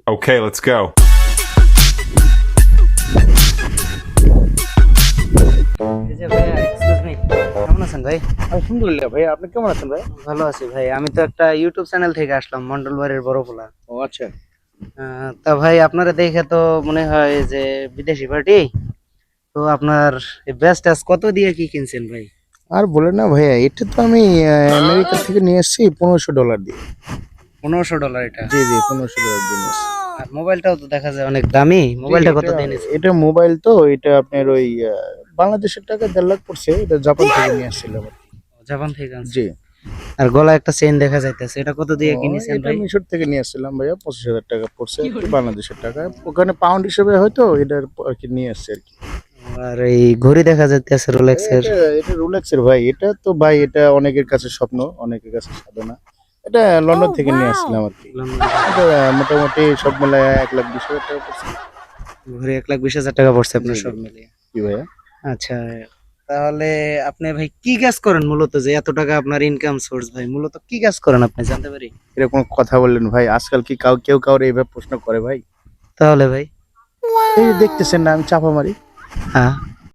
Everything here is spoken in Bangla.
Okay, let's go. এই যে ভাইয়া, এক্সকিউজ মি, কেমন আছেন ভাই? আলহামদুলিল্লাহ ভাই, আপনি কেমন আছেন ভাই? ভালো আছি ভাই। আমি তো একটা ইউটিউব চ্যানেল থেকে আসলাম, মন্ডল বাড়ির বড় পোলা। ও আচ্ছা। তা ভাই, আপনারা দেখে তো মনে হয় যে বিদেশি পার্টি। তো আপনার ব্যাচ ট্যাচ কত দিয়ে কি কিনছেন ভাই? আর বলে না ভাইয়া, এটা তো আমি আমেরিকা থেকে নিয়ে এসেছি $1500 দিয়ে। $1500 এটা? জি জি, $1500 দিয়ে নিয়ে এসেছি। আর মোবাইলটাও তো দেখা যায় অনেক দামি। মোবাইলটা কত এটা দিয়ে নিয়েছেন? এটা মোবাইল তো, এটা আপনার ওই বাংলাদেশের টাকা 1.5 লাখ পড়ছে। এটা জাপান থেকে নিয়ে আসছিলাম আর কি। জাপান থেকে আনছেন? জি। আর গলায় একটা চেইন দেখা যাইতেছে, এটা কত দিয়ে কিনেছেন এটা ভাই? মিশর থেকে নিয়ে আসছিলাম ভাইয়া, $25,000 পড়ছে আর কি, বাংলাদেশের টাকা। ওখানে পাউন্ড হিসেবে হয়তো এটার আর কি নিয়ে আসছে আর কি। আর এই ঘড়ি দেখা যাইতেছে রোলেক্সের। এটা রোলেক্সের ভাই। এটা তো ভাই, এটা অনেকের কাছে স্বপ্ন, অনেকের কাছে সাধনা। এটা লন্ডন থেকে নিয়ে আসছিলাম আর কি। এটা মোটামুটি সব মিলায় 1,20,000 টাকা পড়ছে। ঘড়ি 1,20,000 পড়ছে আপনার জি, জি। সব মিলিয়ে? কি ভাইয়া? আচ্ছা, তাহলে আপনি ভাই কি কাজ করেন মূলত, যে এত টাকা আপনার ইনকাম সোর্স? ভাই মূলত কি কাজ করেন আপনি, জানতে পারি? এরকম কথা বললেন ভাই, আজকাল কি কেউ কাউরে এইভাবে প্রশ্ন করে ভাই? তাহলে ভাই? এই যে দেখতেছেন না, আমি চাপা মারি। হ্যাঁ।